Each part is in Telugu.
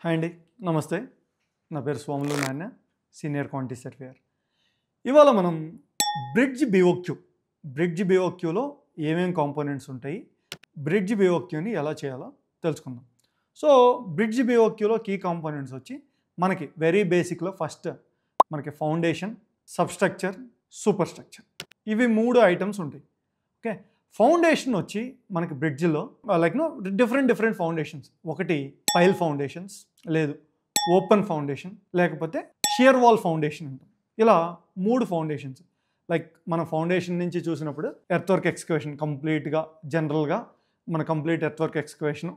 హాయ్ అండి, నమస్తే. నా పేరు స్వాములు నాన్న, సీనియర్ క్వాంటిటీ సర్వేయర్. ఇవాళ మనం బ్రిడ్జ్ బీఓక్యూలో ఏమేం కాంపోనెంట్స్ ఉంటాయి, బ్రిడ్జ్ బీఓక్యూని ఎలా చేయాలో తెలుసుకుందాం. సో బ్రిడ్జ్ బీఓక్యూలో కీ కాంపోనెంట్స్ వచ్చి మనకి వెరీ బేసిక్లో ఫస్ట్ మనకి ఫౌండేషన్, సబ్స్ట్రక్చర్, సూపర్ స్ట్రక్చర్, ఇవి 3 ఐటమ్స్ ఉంటాయి. ఓకే, ఫౌండేషన్ వచ్చి మనకి బ్రిడ్జ్లో డిఫరెంట్ ఫౌండేషన్స్. ఒకటి పైల్ ఫౌండేషన్స్, లేదు ఓపెన్ ఫౌండేషన్, లేకపోతే షియర్ వాల్ ఫౌండేషన్ ఉంటుంది. ఇలా 3 ఫౌండేషన్స్. మన ఫౌండేషన్ నుంచి చూసినప్పుడు ఎర్త్వర్క్ ఎక్స్కవేషన్ కంప్లీట్గా జనరల్గా మన కంప్లీట్ ఎర్త్వర్క్ ఎక్స్కవేషన్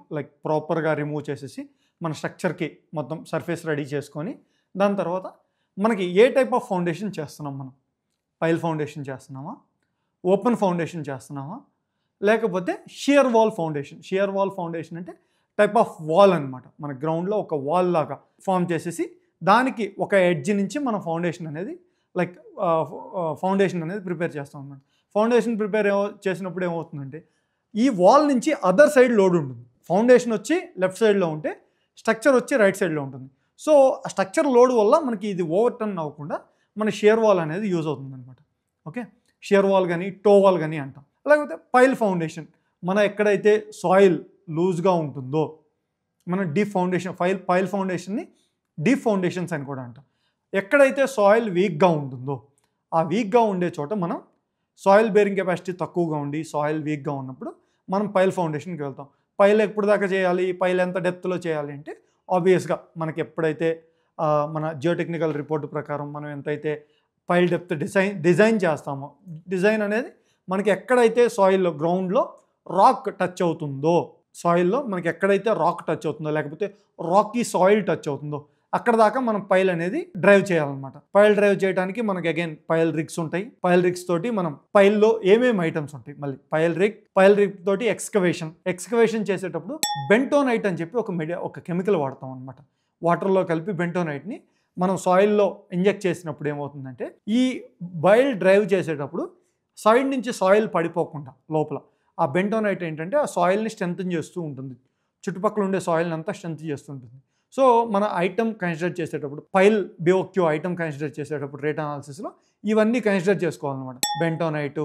ప్రాపర్గా రిమూవ్ చేసేసి మన స్ట్రక్చర్కి మొత్తం సర్ఫేస్ రెడీ చేసుకొని దాని తర్వాత మనకి ఏ టైప్ ఆఫ్ ఫౌండేషన్ చేస్తున్నాం, మనం పైల్ ఫౌండేషన్ చేస్తున్నామా, ఓపెన్ ఫౌండేషన్ చేస్తున్నామా, లేకపోతే షియర్ వాల్ ఫౌండేషన్ అంటే టైప్ ఆఫ్ వాల్ అనమాట. మన గ్రౌండ్లో ఒక వాల్ లాగా ఫామ్ చేసేసి దానికి ఒక ఎడ్జ్ నుంచి మన ఫౌండేషన్ అనేది ప్రిపేర్ చేస్తాం అన్నమాట. ఫౌండేషన్ ప్రిపేర్ చేసినప్పుడు ఏమవుతుందంటే ఈ వాల్ నుంచి అదర్ సైడ్ లోడ్ ఉంటుంది. ఫౌండేషన్ వచ్చి లెఫ్ట్ సైడ్లో ఉంటే స్ట్రక్చర్ వచ్చి రైట్ సైడ్లో ఉంటుంది. సో ఆ స్ట్రక్చర్ లోడ్ వల్ల మనకి ఇది ఓవర్ టర్న్ అవ్వకుండా మన షియర్ వాల్ అనేది యూజ్ అవుతుంది అనమాట. ఓకే, షియర్ వాల్ కానీ టో వాల్ కానీ అంటాం. లేకపోతే పైల్ ఫౌండేషన్, మన ఎక్కడైతే సాయిల్ లూజ్గా ఉంటుందో మనం డీప్ ఫౌండేషన్, పైల్ ఫౌండేషన్ని డీప్ ఫౌండేషన్స్ అని కూడా అంటాం. ఎక్కడైతే సాయిల్ వీక్గా ఉంటుందో ఆ వీక్గా ఉండే చోట మనం సాయిల్ బేరింగ్ కెపాసిటీ తక్కువగా ఉండి సాయిల్ వీక్గా ఉన్నప్పుడు మనం పైల్ ఫౌండేషన్కి వెళ్తాం. పైల్ ఎప్పుడు దాకా చేయాలి, పైల్ ఎంత డెప్త్లో చేయాలి అంటే ఆబ్వియస్గా మనకి ఎప్పుడైతే మన జియోటెక్నికల్ రిపోర్ట్ ప్రకారం మనం ఎంతైతే పైల్ డెప్త్ డిజైన్ చేస్తామో, డిజైన్ అనేది మనకి ఎక్కడైతే సాయిల్లో గ్రౌండ్లో రాక్ టచ్ అవుతుందో, సాయిల్లో మనకి ఎక్కడైతే రాక్ టచ్ అవుతుందో లేకపోతే రాకీ సాయిల్ టచ్ అవుతుందో అక్కడ దాకా మనం పైల్ అనేది డ్రైవ్ చేయాలన్నమాట. పైల్ డ్రైవ్ చేయడానికి మనకి అగైన్ పైల్ రిగ్స్ ఉంటాయి. పైల్ రిగ్స్ తోటి మనం పైల్లో ఏమేమి ఐటమ్స్ ఉంటాయి, మళ్ళీ పైల్ రిగ్ తోటి ఎక్స్కవేషన్ చేసేటప్పుడు బెంటోనైట్ అని చెప్పి ఒక కెమికల్ వాడతాం అనమాట. వాటర్లో కలిపి బెంటోనైట్ని మనం సాయిల్లో ఇంజెక్ట్ చేసినప్పుడు ఏమవుతుందంటే ఈ పైల్ డ్రైవ్ చేసేటప్పుడు సైడ్ నుంచి సాయిల్ పడిపోకుండా లోపల ఆ బెంటోనైట్ ఏంటంటే ఆ సాయిల్ని స్ట్రెంథన్ చేస్తూ ఉంటుంది, చుట్టుపక్కల ఉండే సాయిల్ని అంతా స్ట్రెంథన్ చేస్తూ ఉంటుంది. సో మన ఐటమ్ కన్సిడర్ చేసేటప్పుడు పైల్ బీఓక్యూ ఐటమ్ కన్సిడర్ చేసేటప్పుడు రేట్ అనాలిసిస్లో ఇవన్నీ కన్సిడర్ చేసుకోవాలన్నమాట. బెంటోనైటు,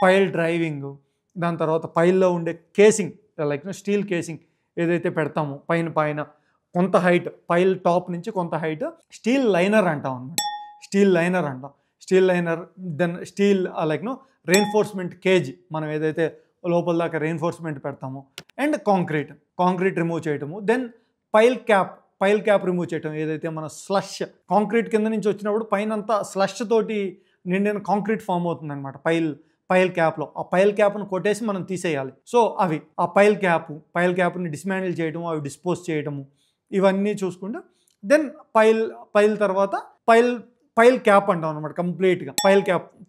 పైల్ డ్రైవింగ్, దాని తర్వాత పైల్లో ఉండే కేసింగ్ స్టీల్ కేసింగ్ ఏదైతే పెడతామో పైన కొంత హైట్, పైల్ టాప్ నుంచి కొంత హైట్ స్టీల్ లైనర్ అంటాం అనమాట. Steel liner then steel reinforcement cage, మనం ఏదైతే లోపల దాకా రెయిన్ఫోర్స్మెంట్ పెడతామో, అండ్ కాంక్రీట్ రిమూవ్ చేయటము, దెన్ పైల్ క్యాప్ రిమూవ్ చేయటం. ఏదైతే మన స్లష్ కాంక్రీట్ కింద నుంచి వచ్చినప్పుడు పైన అంతా స్లష్ తోటి నిండిన కాంక్రీట్ ఫామ్ అవుతుంది అనమాట పైల్ క్యాప్లో. ఆ పైల్ క్యాప్ను కొట్టేసి మనం తీసేయాలి. సో అవి ఆ పైల్ క్యాప్ని డిస్మాండిల్ చేయటము, అవి డిస్పోజ్ చేయటము, ఇవన్నీ చూసుకుంటూ దెన్ పైల్ తర్వాత పైల్ క్యాప్ అంటాం అనమాట. కంప్లీట్గా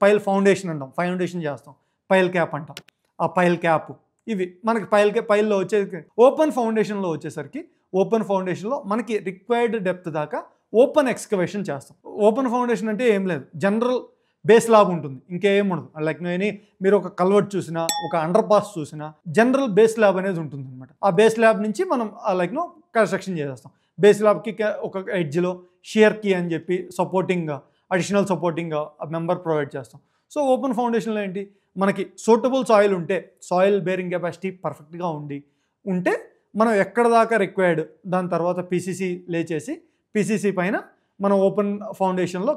పైల్ ఫౌండేషన్ అంటాం, ఫౌండేషన్ చేస్తాం, పైల్ క్యాప్ అంటాం. ఆ పైల్ క్యాప్ ఇవి మనకి పైల్లో వచ్చేసరికి ఓపెన్ ఫౌండేషన్లో మనకి రిక్వైర్డ్ డెప్త్ దాకా ఓపెన్ ఎక్స్కవేషన్ చేస్తాం. ఓపెన్ ఫౌండేషన్ అంటే ఏం లేదు, జనరల్ బేస్ ల్యాబ్ ఉంటుంది, ఇంకేం ఉండదు. మీరు ఒక కల్వర్ట్ చూసినా, ఒక అండర్ పాస్ చూసినా జనరల్ బేస్ ల్యాబ్ అనేది ఉంటుంది అనమాట. ఆ బేస్ ల్యాబ్ నుంచి మనం కన్స్ట్రక్షన్ చేసేస్తాం. బేస్ ల్యాబ్కి ఒక ఎడ్జ్లో షియర్ కీ అని చెప్పి అడిషనల్ సపోర్టింగ్ మెంబర్ ప్రొవైడ్ చేస్తాం. సో ఓపెన్ ఫౌండేషన్లో ఏంటి, మనకి సూటబుల్ సాయిల్ ఉంటే, సాయిల్ బేరింగ్ కెపాసిటీ పర్ఫెక్ట్గా ఉంటే మనం ఎక్కడ దాకా రిక్వైర్డ్ దాని తర్వాత పీసీసీ లేచేసి పీసీసీ పైన మనం ఓపెన్ ఫౌండేషన్లో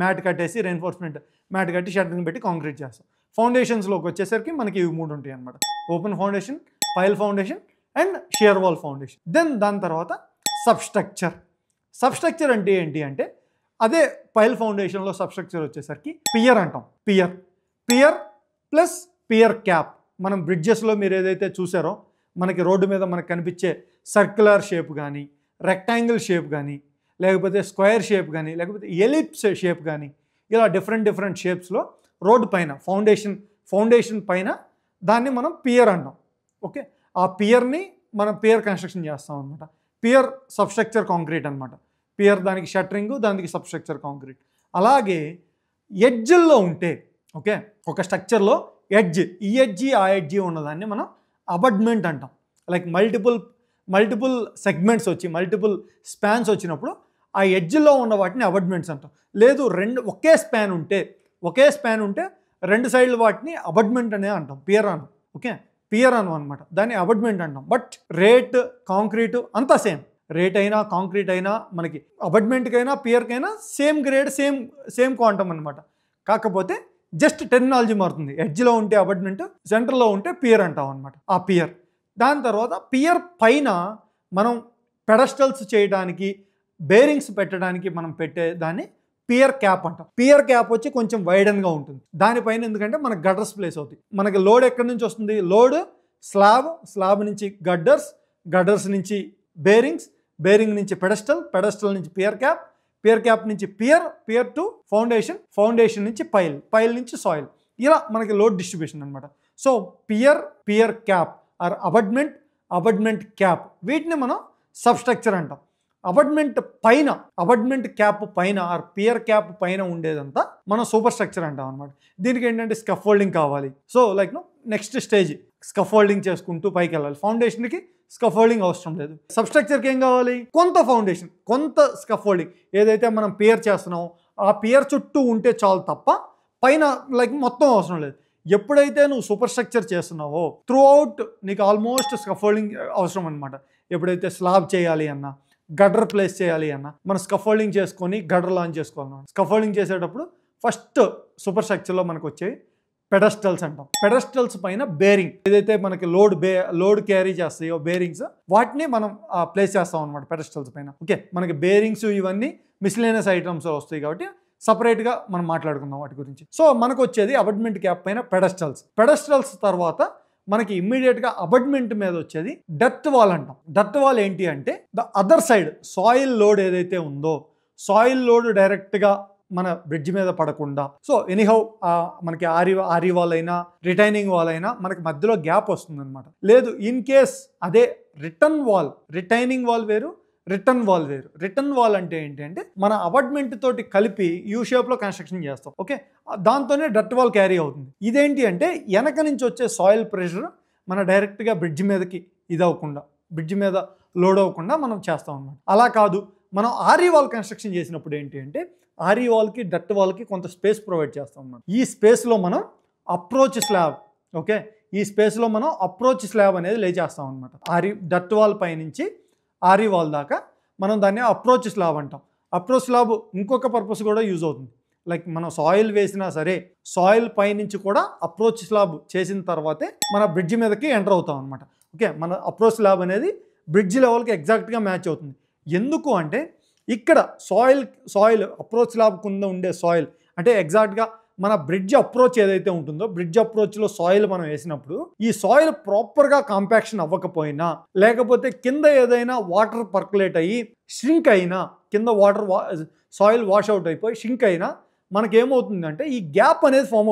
మ్యాట్ కట్టేసి రెయిన్ఫోర్స్మెంట్ మ్యాట్ కట్టి షట్టరింగ్ పెట్టి కాంక్రీట్ చేస్తాం. ఫౌండేషన్స్లోకి వచ్చేసరికి మనకి ఇవి 3 ఉంటాయి అనమాట. Open foundation, pile foundation and shear wall foundation. Then దాని తర్వాత సబ్స్ట్రక్చర్ అంటే ఏంటి అంటే అదే పైల్ ఫౌండేషన్లో సబ్స్ట్రక్చర్ వచ్చేసరికి పియర్ అంటాం. Pier plus pier cap. మనం బ్రిడ్జెస్లో మీరు ఏదైతే చూసారో మనకి రోడ్డు మీద మనకు కనిపించే సర్క్యులర్ షేప్ కానీ, రెక్టాంగిల్ షేప్ కానీ, లేకపోతే స్క్వేర్ షేప్ కానీ, లేకపోతే ఎలిప్స్ షేప్ కానీ, ఇలా డిఫరెంట్ షేప్స్లో రోడ్డు పైన ఫౌండేషన్ పైన దాన్ని మనం పియర్ అంటాం. ఓకే, ఆ పియర్ని మనం పియర్ కన్స్ట్రక్షన్ చేస్తాం అనమాట. పియర్ సబ్స్ట్రక్చర్ కాంక్రీట్ అనమాట. పియర్ దానికి షట్టరింగ్, దానికి సబ్స్ట్రక్చర్ కాంక్రీట్. అలాగే ఎడ్జ్ల్లో ఉంటే, ఓకే, ఒక స్ట్రక్చర్లో ఈ ఎడ్జి ఉన్నదాన్ని మనం అబడ్మెంట్ అంటాం. మల్టిపుల్ సెగ్మెంట్స్ వచ్చి మల్టిపుల్ స్పాన్స్ వచ్చినప్పుడు ఆ ఎడ్జ్లో ఉన్న వాటిని అబట్మెంట్స్ అంటాం. లేదు ఒకే స్పాన్ ఉంటే రెండు సైడ్ల వాటిని అబట్మెంట్ అనే అంటాం, పియర్ అను. ఓకే, పియర్ అను అనమాట, దాన్ని అబట్మెంట్ అంటాం. బట్ రేట్ కాంక్రీట్ అంతా సేమ్, రేట్ అయినా కాంక్రీట్ అయినా మనకి అబట్మెంట్కైనా పియర్కైనా సేమ్ గ్రేడ్ సేమ్ క్వాంటమ్ అనమాట. కాకపోతే జస్ట్ టెర్మినాలజీ మారుతుంది. ఎడ్జ్లో ఉంటే అబట్మెంట్, సెంటర్లో ఉంటే పియర్ అంటాం అనమాట. ఆ పియర్ దాని తర్వాత పియర్ పైన మనం పెడస్టల్స్ చేయడానికి బేరింగ్స్ పెట్టడానికి మనం పెట్టే దాన్ని పియర్ క్యాప్ అంటాం. పియర్ క్యాప్ వచ్చి కొంచెం వైడన్గా ఉంటుంది. దానిపైన ఎందుకంటే మనకు గడ్డర్స్ ప్లేస్ అవుతాయి. మనకి లోడ్ ఎక్కడి నుంచి వస్తుంది? లోడ్ స్లాబ్ నుంచి గడ్డర్స్ నుంచి బేరింగ్ నుంచి పెడస్టల్ నుంచి పియర్ క్యాప్ నుంచి పియర్ టు ఫౌండేషన్ నుంచి పైల్ నుంచి సాయిల్. ఇలా మనకి లోడ్ డిస్ట్రిబ్యూషన్ అనమాట. So pier cap or abutment cap, వీటిని మనం సబ్స్ట్రక్చర్ అంటాం. అబట్మెంట్ క్యాప్ పైన ఆర్ పియర్ క్యాప్ పైన ఉండేదంతా మనం సూపర్ స్ట్రక్చర్ అంటాం అనమాట. దీనికి ఏంటంటే స్కఫోల్డింగ్ కావాలి. సో నెక్స్ట్ స్టేజ్ స్కఫోల్డింగ్ చేసుకుంటూ పైకి వెళ్ళాలి. ఫౌండేషన్కి స్కఫోల్డింగ్ అవసరం లేదు. సబ్స్ట్రక్చర్కి ఏం కావాలి? కొంత ఫౌండేషన్, కొంత స్కఫోల్డింగ్. ఏదైతే మనం పియర్ చేస్తున్నామో ఆ పియర్ చుట్టూ ఉంటే చాలు తప్ప పైన మొత్తం అవసరం లేదు. ఎప్పుడైతే నువ్వు సూపర్ స్ట్రక్చర్ చేస్తున్నావో త్రూ అవుట్ నీకు ఆల్మోస్ట్ స్కఫోల్డింగ్ అవసరం అనమాట. ఎప్పుడైతే స్లాబ్ చేయాలి అన్నా, గడ్డర్ ప్లేస్ చేయాలి అన్నా, మనం స్కఫోల్డింగ్ చేసుకొని గడ్డర్ లాంచ్ చేసుకోవాలి. స్కఫోల్డింగ్ చేసేటప్పుడు ఫస్ట్ సూపర్ స్ట్రక్చర్లో మనకు వచ్చేవి పెడస్టల్స్ అంటాం. పెడస్టల్స్ పైన బేరింగ్, ఏదైతే మనకి లోడ్ క్యారీ చేస్తాయో బేరింగ్స్, వాటిని మనం ప్లేస్ చేస్తాం అనమాట పెడస్టల్స్ పైన. ఓకే, మనకి బేరింగ్స్ ఇవన్నీ మిస్లేనియస్ ఐటమ్స్ వస్తాయి కాబట్టి సపరేట్గా మనం మాట్లాడుకుందాం వాటి గురించి. సో మనకు వచ్చేది అబట్మెంట్ క్యాప్ పైన పెడస్టల్స్ తర్వాత మనకి ఇమ్మీడియట్గా అబట్మెంట్ మీద వచ్చేది డర్ట్ వాల్ అంటాం. డర్ట్ వాల్ ఏంటి అంటే the other side soil load ఏదైతే ఉందో, సాయిల్ లోడ్ డైరెక్ట్గా మన బ్రిడ్జ్ మీద పడకుండా, సో ఎనీహౌ మనకి ఆరి వాల్ అయినా రిటైనింగ్ వాల్ అయినా మనకి మధ్యలో గ్యాప్ వస్తుంది అనమాట. లేదు ఇన్ కేస్ అదే రిటైనింగ్ వాల్ వేరు, రిటర్న్ వాల్ అంటే ఏంటి అంటే మన అబట్మెంట్ తోటి కలిపి యూ షేప్లో కన్స్ట్రక్షన్ చేస్తాం. ఓకే, దాంతోనే డర్ట్ వాల్ క్యారీ అవుతుంది. ఇదేంటి అంటే వెనక నుంచి వచ్చే సాయిల్ ప్రెషర్ మన డైరెక్ట్గా బ్రిడ్జ్ మీదకి బ్రిడ్జ్ మీద లోడ్ అవ్వకుండా మనం చేస్తాం అన్నమాట. అలా కాదు, మనం ఆరి వాల్ కన్స్ట్రక్షన్ చేసినప్పుడు ఏంటి అంటే ఆరి వాల్కి డర్ట్ వాల్కి కొంత స్పేస్ ప్రొవైడ్ చేస్తాం అన్నమాట. ఈ స్పేస్లో మనం అప్రోచ్ స్లాబ్ అనేది లే చేస్తాం అనమాట. డర్ట్ వాల్ పై నుంచి ఆరి వాల్ దాకా మనం దాన్ని అప్రోచ్ స్లాబ్ అంటాం. అప్రోచ్ స్లాబ్ ఇంకొక పర్పస్ కూడా యూజ్ అవుతుంది. మనం సాయిల్ వేసినా సరే సాయిల్ పై నుంచి కూడా అప్రోచ్ స్లాబ్ చేసిన తర్వాతే మన బ్రిడ్జ్ మీదకి ఎంటర్ అవుతాం అనమాట. ఓకే, మన అప్రోచ్ స్లాబ్ అనేది బ్రిడ్జ్ లెవెల్కి ఎగ్జాక్ట్గా మ్యాచ్ అవుతుంది. ఎందుకు అంటే ఇక్కడ సాయిల్ అప్రోచ్ స్లాబ్ కింద ఉండే సాయిల్ అంటే ఎగ్జాక్ట్గా మన బ్రిడ్జ్ అప్రోచ్ ఏదైతే ఉంటుందో, బ్రిడ్జ్ అప్రోచ్లో సాయిల్ మనం వేసినప్పుడు ఈ సాయిల్ ప్రాపర్గా కాంపాక్షన్ అవ్వకపోయినా, లేకపోతే కింద ఏదైనా వాటర్ పర్కులేట్ అయ్యి షింక్ అయినా, కింద సాయిల్ వాష్ అవుట్ అయిపోయి షింక్ అయినా మనకేమవుతుందంటే ఈ గ్యాప్ అనేది ఫామ్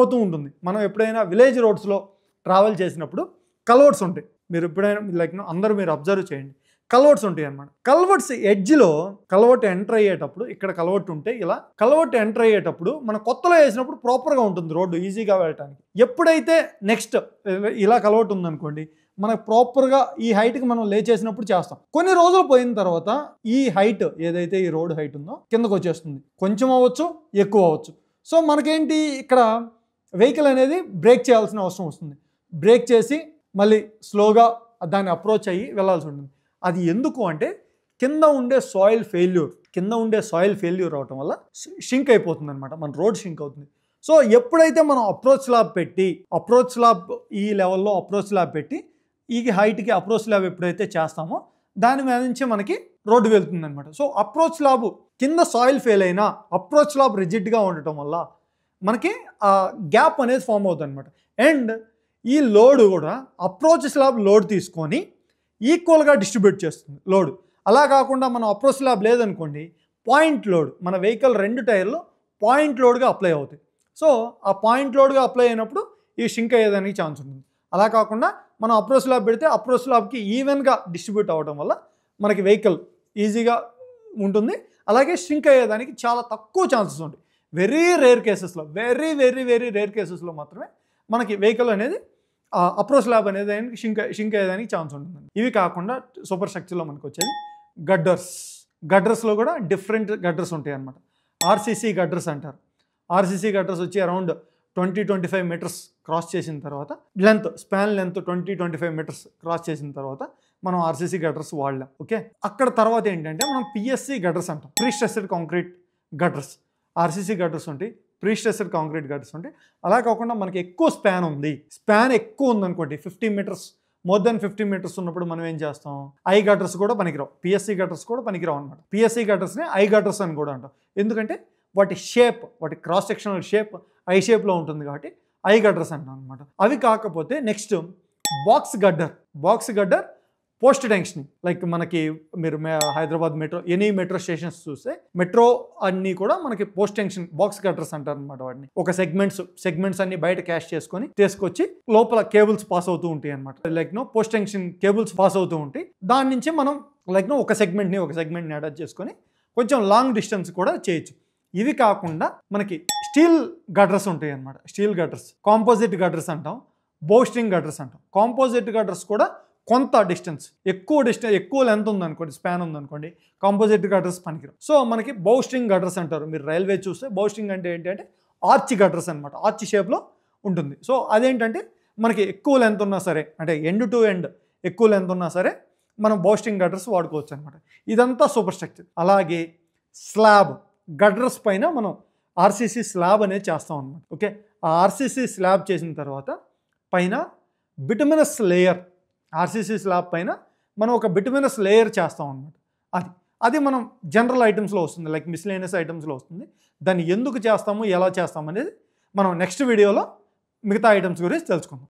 అవుతూ ఉంటుంది. మనం ఎప్పుడైనా విలేజ్ రోడ్స్లో ట్రావెల్ చేసినప్పుడు కల్వర్ట్స్ ఉంటాయి. మీరు ఎప్పుడైనా అందరూ మీరు అబ్జర్వ్ చేయండి, కల్వర్ట్స్ ఉంటాయి అన్నమాట. కల్వర్ట్స్ ఎడ్జ్లో కల్వర్ట్ ఎంటర్ అయ్యేటప్పుడు ఇక్కడ కల్వర్ట్ ఉంటే ఇలా కల్వర్ట్ ఎంటర్ అయ్యేటప్పుడు మనం కొత్తలో వేసినప్పుడు ప్రాపర్గా ఉంటుంది రోడ్డు ఈజీగా వెళ్ళటానికి. ఎప్పుడైతే నెక్స్ట్ ఇలా కల్వర్ట్ ఉందనుకోండి, మనకు ప్రాపర్గా ఈ హైట్కి మనం లే చేసినప్పుడు చేస్తాం. కొన్ని రోజులు పోయిన తర్వాత ఈ హైట్ ఏదైతే ఈ రోడ్ హైట్ ఉందో కిందకు వచ్చేస్తుంది. కొంచెం అవ్వచ్చు, ఎక్కువ అవ్వచ్చు. సో మనకేంటి ఇక్కడ వెహికల్ అనేది బ్రేక్ చేయాల్సిన అవసరం వస్తుంది. బ్రేక్ చేసి మళ్ళీ స్లోగా దాన్ని అప్రోచ్ అయ్యి వెళ్ళాల్సి ఉంటుంది. అది ఎందుకు అంటే కింద ఉండే సాయిల్ ఫెయిల్యూర్ అవటం వల్ల షింక్ అయిపోతుంది అనమాట. మన రోడ్ షింక్ అవుతుంది. సో ఎప్పుడైతే మనం అప్రోచ్ స్లాబ్ ఈ లెవెల్లో అప్రోచ్ స్లాబ్ పెట్టి ఈ హైట్కి అప్రోచ్ స్లాబ్ ఎప్పుడైతే చేస్తామో దాని మీద నుంచి మనకి రోడ్డు వెళ్తుంది అనమాట. సో అప్రోచ్ స్లాబ్ కింద సాయిల్ ఫెయిల్ అయినా అప్రోచ్ స్లాబ్ రిజిడ్గా ఉండటం వల్ల మనకి ఆ గ్యాప్ అనేది ఫామ్ అవుతుంది అనమాట. అండ్ ఈ లోడ్ కూడా అప్రోచ్ స్లాబ్ లోడ్ తీసుకొని ఈక్వల్గా డిస్ట్రిబ్యూట్ చేస్తుంది లోడ్. అలా కాకుండా మనం అప్రోచ్ స్లాబ్ లేదనుకోండి, పాయింట్ లోడ్, మన వెహికల్ 2 టైర్లు పాయింట్ లోడ్గా అప్లై అవుతాయి. సో ఆ పాయింట్ లోడ్గా అప్లై అయినప్పుడు ఈ షింక్ అయ్యేదానికి ఛాన్స్ ఉంటుంది. అలా కాకుండా మనం అప్రోచ్ స్లాబ్ పెడితే అప్రోచ్ స్లాబ్కి ఈవెన్గా డిస్ట్రిబ్యూట్ అవ్వడం వల్ల మనకి వెహికల్ ఈజీగా ఉంటుంది. అలాగే షింక్ అయ్యేదానికి చాలా తక్కువ ఛాన్సెస్ ఉంటాయి. వెరీ రేర్ కేసెస్లో మాత్రమే మనకి వెహికల్ అనేది అప్రోచ్ స్లాబ్ అనేది షింక్ అయ్యేదానికి ఛాన్స్ ఉంటుంది. ఇవి కాకుండా సూపర్ స్ట్రక్చర్లో మనకు వచ్చేది గడ్డర్స్లో కూడా డిఫరెంట్ గడ్డర్స్ ఉంటాయి అన్నమాట. ఆర్సీసీ గడ్డర్స్ అంటారు. ఆర్సీసీ గడ్డర్స్ వచ్చి అరౌండ్ 20-25 మీటర్స్ క్రాస్ చేసిన తర్వాత స్పాన్ లెంత్ 20-25 మీటర్స్ క్రాస్ చేసిన తర్వాత మనం ఆర్సీసీ గడ్డర్స్ వాడలేం. ఓకే, అక్కడ తర్వాత ఏంటంటే మనం పిఎస్సి గడ్డర్స్ అంటాం, pre stressed concrete girders. RCC girders ఉంటాయి, ప్రీ స్ట్రెస్డ్ కాంక్రీట్ గడ్డర్స్ ఉంటాయి. అలా కాకుండా మనకి ఎక్కువ స్పాన్ ఎక్కువ ఉందనుకోండి, 50 మీటర్స్, మోర్ దెన్ 50 మీటర్స్ ఉన్నప్పుడు మనం ఏం చేస్తాం, ఐ గడ్డర్స్ కూడా పనికిరావు, పిఎస్సి గడ్డర్స్ కూడా పనికిరావు అనమాట. పిఎస్సి గడ్డర్స్ని ఐ గడ్డర్స్ అని కూడా అంటాం. ఎందుకంటే వాటి క్రాస్ సెక్షనల్ షేప్ ఐ షేప్లో ఉంటుంది కాబట్టి ఐ గడ్డర్స్ అంటాం అనమాట. అవి కాకపోతే next box girder post tensioning. Like మనకి మీరు Hyderabad metro any metro stations చూస్తే మెట్రో అన్నీ కూడా మనకి పోస్ట్ టెన్షన్ బాక్స్ గడ్డర్స్ అంటారు అనమాట. వాటిని ఒక సెగ్మెంట్స్ అన్ని బయట క్యాష్ చేసుకొని తీసుకొచ్చి లోపల కేబుల్స్ పాస్ అవుతూ ఉంటాయి అనమాట. Like post tension cables pass అవుతూ ఉంటాయి. దాని నుంచి మనం లైక్ ఒక సెగ్మెంట్ని అటాచ్ చేసుకొని కొంచెం లాంగ్ డిస్టెన్స్ కూడా చేయొచ్చు. ఇవి కాకుండా మనకి స్టీల్ గడ్డర్స్ ఉంటాయి అన్నమాట. స్టీల్ గడ్డర్స్ కాంపోజిట్ గడ్డర్స్ అంటాం, బోస్టింగ్ గడ్డర్స్ అంటాం. కాంపోజిట్ గడ్డర్స్ కూడా కొంత డిస్టెన్స్ ఎక్కువ లెంత్ ఉందనుకోండి, స్పాన్ ఉందనుకోండి, కాంపోజిట్ గడ్డర్స్ పనికిరావు. సో మనకి బౌస్టింగ్ గడ్డర్స్ అంటారు. మీరు రైల్వే చూస్తే బౌస్టింగ్ అంటే ఏంటంటే ఆర్చ్ గడ్డర్స్ అనమాట, ఆర్చ్ షేప్లో ఉంటుంది. సో అదేంటంటే మనకి ఎక్కువ లెంత్ ఉన్నా సరే, అంటే ఎండ్ టు ఎండ్ ఎక్కువ లెంత్ ఉన్నా సరే మనం బౌస్టింగ్ గడ్డర్స్ వాడుకోవచ్చు అనమాట. ఇదంతా సూపర్ స్ట్రక్చర్. అలాగే స్లాబ్ గడ్డర్స్ పైన మనం ఆర్సీసీ స్లాబ్ అనేది చేస్తాం అనమాట. ఓకే, ఆ ఆర్సీసీ స్లాబ్ చేసిన తర్వాత పైన బిటుమినస్ లేయర్, ఆర్సీసీ స్లాబ్ పైన మనం ఒక బిటుమినస్ లేయర్ చేస్తాం అనమాట. అది మనం జనరల్ ఐటమ్స్లో వస్తుంది, లైక్ మిస్లేనియస్ ఐటమ్స్లో వస్తుంది. దాన్ని ఎందుకు చేస్తాము, ఎలా చేస్తాము అనేది మనం నెక్స్ట్ వీడియోలో మిగతా ఐటమ్స్ గురించి తెలుసుకుందాం.